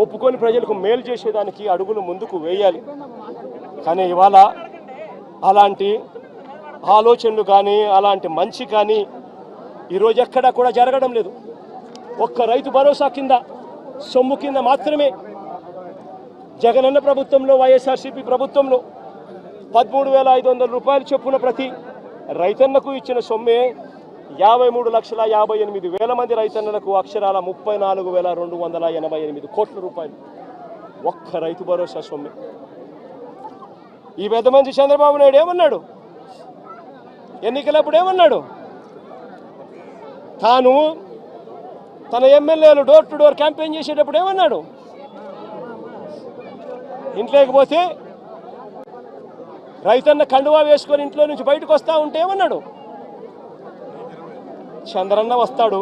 ఒప్పుకొని ప్రజలకు మేలు చేసేదానికి అడుగులు ముందుకు వేయాలి. కానీ ఇవాళ అలాంటి ఆలోచనలు కానీ అలాంటి మంచి కానీ ఈరోజు ఎక్కడా కూడా జరగడం లేదు. ఒక్క రైతు భరోసా కింద సొమ్ము కింద మాత్రమే జగనన్న ప్రభుత్వంలో వైఎస్ఆర్సీపీ ప్రభుత్వంలో 13,500 రూపాయలు చొప్పున ప్రతి రైతన్నకు ఇచ్చిన సొమ్మే 53,58,000 మంది రైతన్నలకు అక్షరాల 34,288 కోట్ల రూపాయలు ఒక్క రైతు భరోసా సొమ్మే. ఈ పెద్ద మంచి చంద్రబాబు నాయుడు ఏమన్నాడు? ఎన్నికలప్పుడు ఏమన్నాడు? తాను తన ఎమ్మెల్యేలు డోర్ టు డోర్ క్యాంపెయిన్ చేసేటప్పుడు ఏమన్నాడు? ఇంట్లోకి పోతే రైతన్న కండువా వేసుకొని ఇంట్లో నుంచి బయటకు వస్తా ఉంటే ఏమన్నాడు? చంద్రన్న వస్తాడు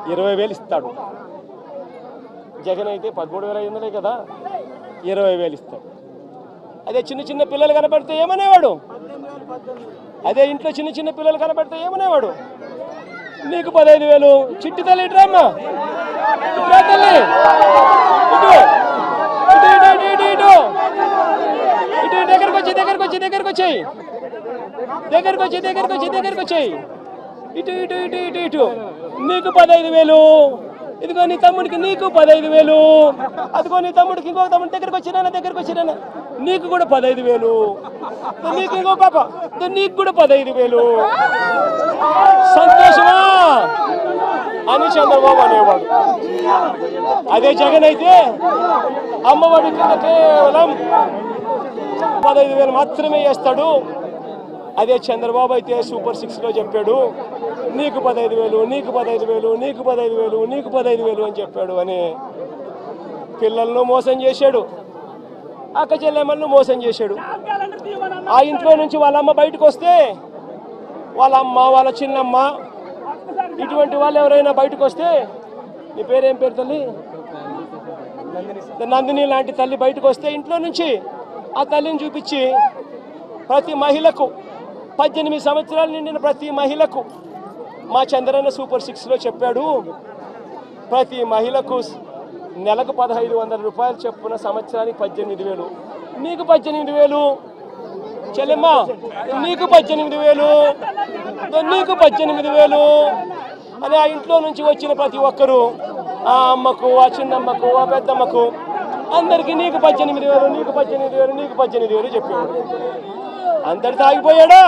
20,000 ఇస్తాడు. జగన్ అయితే 13,500 కదా, 20,000 ఇస్తాడు. అదే చిన్న చిన్న పిల్లలు కనపడితే ఏమనేవాడు? అదే ఇంట్లో చిన్న చిన్న పిల్లలు కనపడితే ఏమనేవాడు? నీకు 15,000. చిట్టి తల్లి ఇట్రామ్మా, ఇట్రా తల్లి, ఇటు ఇటు ఇటు ఇటు ఇటు ఇటు దగ్గరకు వచ్చి దగ్గరకు వచ్చి దగ్గరకు వచ్చాయి దగ్గరకు వచ్చి దగ్గరకు వచ్చి దగ్గరకు వచ్చాయి ఇటు ఇటు ఇటు ఇటు ఇటు నీకు 15,000. ఇదిగో నీ తమ్ముడికి నీకు 15,000. అదిగో నీ తమ్ముడికి ఇంకో తమ్ముడి దగ్గరకు వచ్చినా దగ్గరకు వచ్చినా నీకు కూడా 15,000. నీకు ఇంకో పాప నీకు కూడా 15,000. సంతోషమా అని చంద్రబాబు అనేవాడు. అదే జగన్ అయితే అమ్మఒడి కింద కేవలం 15,000 మాత్రమే వేస్తాడు. అదే చంద్రబాబు అయితే సూపర్ 6లో చెప్పాడు నీకు 15,000, నీకు 15,000, నీకు 15,000, నీకు 15,000 అని చెప్పాడు. అని పిల్లలను మోసం చేశాడు, అక్క చెల్లెమ్మలను మోసం చేశాడు. ఆ ఇంట్లో నుంచి వాళ్ళ అమ్మ బయటకు వస్తే వాళ్ళ అమ్మ, వాళ్ళ చిన్నమ్మ, ఇటువంటి వాళ్ళు ఎవరైనా బయటకు వస్తే, నీ పేరేం పేరు తల్లి? నందిని లాంటి తల్లి బయటకు వస్తే ఇంట్లో నుంచి ఆ తల్లిని చూపించి ప్రతి మహిళకు 18 సంవత్సరాలు నిండిన ప్రతి మహిళకు మా చంద్రన్న సూపర్ 6లో చెప్పాడు ప్రతి మహిళకు నెలకు 1,500 రూపాయలు చొప్పున సంవత్సరానికి 18,000. నీకు 18,000 చెల్లెమ్మ, నీకు 18,000, నీకు 18,000 అని ఆ ఇంట్లో నుంచి వచ్చిన ప్రతి ఒక్కరూ ఆ అమ్మకు, ఆ చిన్నమ్మకు, ఆ పెద్దమ్మకు అందరికీ నీకు 18,000, నీకు 18,000, నీకు 18,000 చెప్పాడు. అందరితో ఆగిపోయాడా?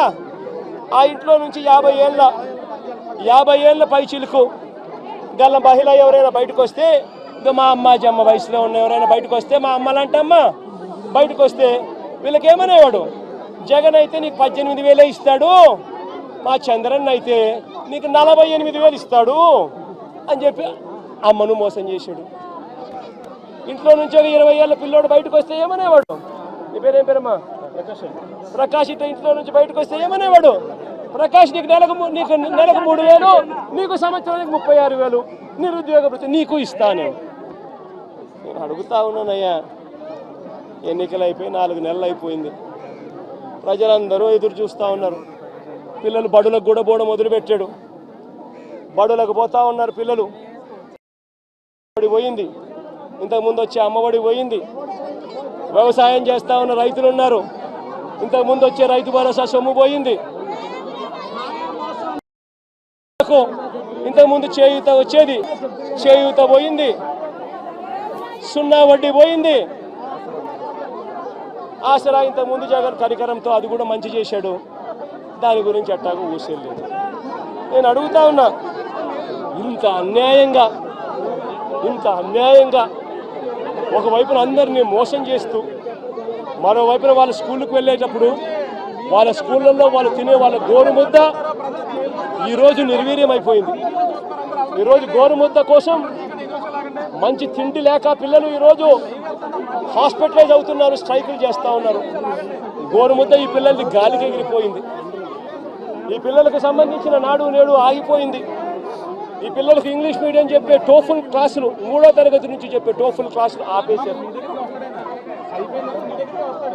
ఆ ఇంట్లో నుంచి 50 ఏళ్ళ పై చిలుకు గల మహిళ ఎవరైనా బయటకు వస్తే, మా అమ్మ జమ్మ వయసులో ఉన్న ఎవరైనా బయటకు వస్తే, మా అమ్మలంటమ్మ బయటకు వస్తే వీళ్ళకేమనేవాడు? జగన్ అయితే నీకు 18,000 ఇస్తాడు, మా చంద్రన్ అయితే నీకు 48,000 ఇస్తాడు అని చెప్పి అమ్మను మోసం చేశాడు. ఇంట్లో నుంచి ఒక 20 ఏళ్ళ పిల్లోడు బయటకు వస్తే ఏమనేవాడు? నీ పేరేం పేరమ్మా? ప్రకాష్. ఇట్లా ఇంట్లో నుంచి బయటకు వస్తే ఏమనేవాడు? ప్రకాష్ నీకు నెలకు 3,000, నీకు సంవత్సరానికి 36,000 నిరుద్యోగ వృత్తి నీకు ఇస్తాను. నేను అడుగుతా ఉన్నానయ్యా, ఎన్నికలు అయిపోయి 4 నెలలు అయిపోయింది. ప్రజలందరూ ఎదురు చూస్తూ ఉన్నారు. పిల్లలు బడులకు కూడా పోవడం మొదలుపెట్టాడు. బడులకు పోతా ఉన్నారు పిల్లలు. పోయింది, ఇంతకుముందు వచ్చే అమ్మఒడి పోయింది. వ్యవసాయం చేస్తూ ఉన్న రైతులు ఉన్నారు, ఇంతకుముందు వచ్చే రైతు భరోసా సొమ్ము పోయింది. ఇంతకుముందు చేయూత వచ్చేది, చేయూత పోయింది. 0 వడ్డీ పోయింది. ఆసరా ఇంతకుముందు జగన్ కరికరంతో అది కూడా మంచి చేశాడు, దాని గురించి అట్టాగా ఊసేయలేదు. నేను అడుగుతా ఉన్నా, ఇంత అన్యాయంగా ఒకవైపున అందరినీ మోసం చేస్తూ, మరోవైపున వాళ్ళ స్కూళ్ళకు వెళ్ళేటప్పుడు వాళ్ళ స్కూళ్ళల్లో వాళ్ళు తినే వాళ్ళ గోరుముద్ద ఈరోజు నిర్వీర్యమైపోయింది. ఈరోజు గోరుముద్ద కోసం మంచి తిండి లేక పిల్లలు ఈరోజు హాస్పిటలైజ్ అవుతున్నారు, స్ట్రైకులు చేస్తూ ఉన్నారు. గోరుముద్ద ఈ పిల్లలది గాలికి ఎగిరిపోయింది. ఈ పిల్లలకు సంబంధించిన నాడు నేడు ఆగిపోయింది. ఈ పిల్లలకు ఇంగ్లీష్ మీడియం చెప్పే టోఫుల్ క్లాసులు, 3వ తరగతి నుంచి చెప్పే టోఫుల్ క్లాసులు ఆపేశారు.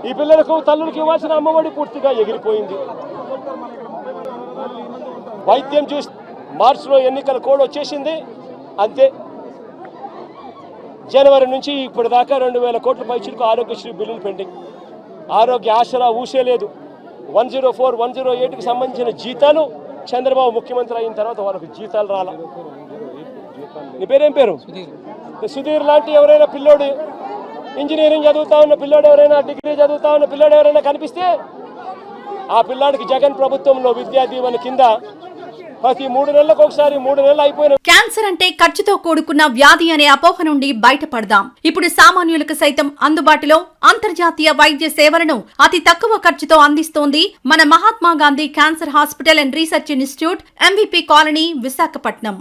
ఈ పిల్లలకు తల్లులకు ఇవ్వాల్సిన అమ్మఒడి పూర్తిగా ఎగిరిపోయింది. వైద్యం చూసి మార్చిలో ఎన్నికల కోడ్ వచ్చేసింది, అంతే. జనవరి నుంచి ఇప్పటిదాకా 2,000 కోట్ల పైచులకు ఆరోగ్యశ్రీ బిల్లులు పెండింగ్. ఆరోగ్య ఆసరా ఊసే లేదు. 104, 108కి సంబంధించిన జీతాలు చంద్రబాబు ముఖ్యమంత్రి అయిన తర్వాత వాళ్ళకు జీతాలు రాలా. నీ పేరేం పేరు? సుధీర్ లాంటి ఎవరైనా పిల్లోడు, ఇంజనీరింగ్ చదువుతా ఉన్న పిల్లోడు, ఎవరైనా డిగ్రీ చదువుతా ఉన్న పిల్లోడు ఎవరైనా కనిపిస్తే ఆ పిల్లాడికి జగన్ ప్రభుత్వంలో విద్యా దీవెన కింద ప్రతి 3 నెలలకు ఒకసారి 3 నెలలు అయిపోయిన. క్యాన్సర్ అంటే ఖర్చుతో కూడుకున్న వ్యాధి అనే అపోహ నుండి బయటపడదాం. ఇప్పుడు సామాన్యులకు సైతం అందుబాటులో అంతర్జాతీయ వైద్య సేవలను అతి తక్కువ ఖర్చుతో అందిస్తోంది మన Mahatma Gandhi cancer hospital and research institute, MVP colony, Visakhapatnam.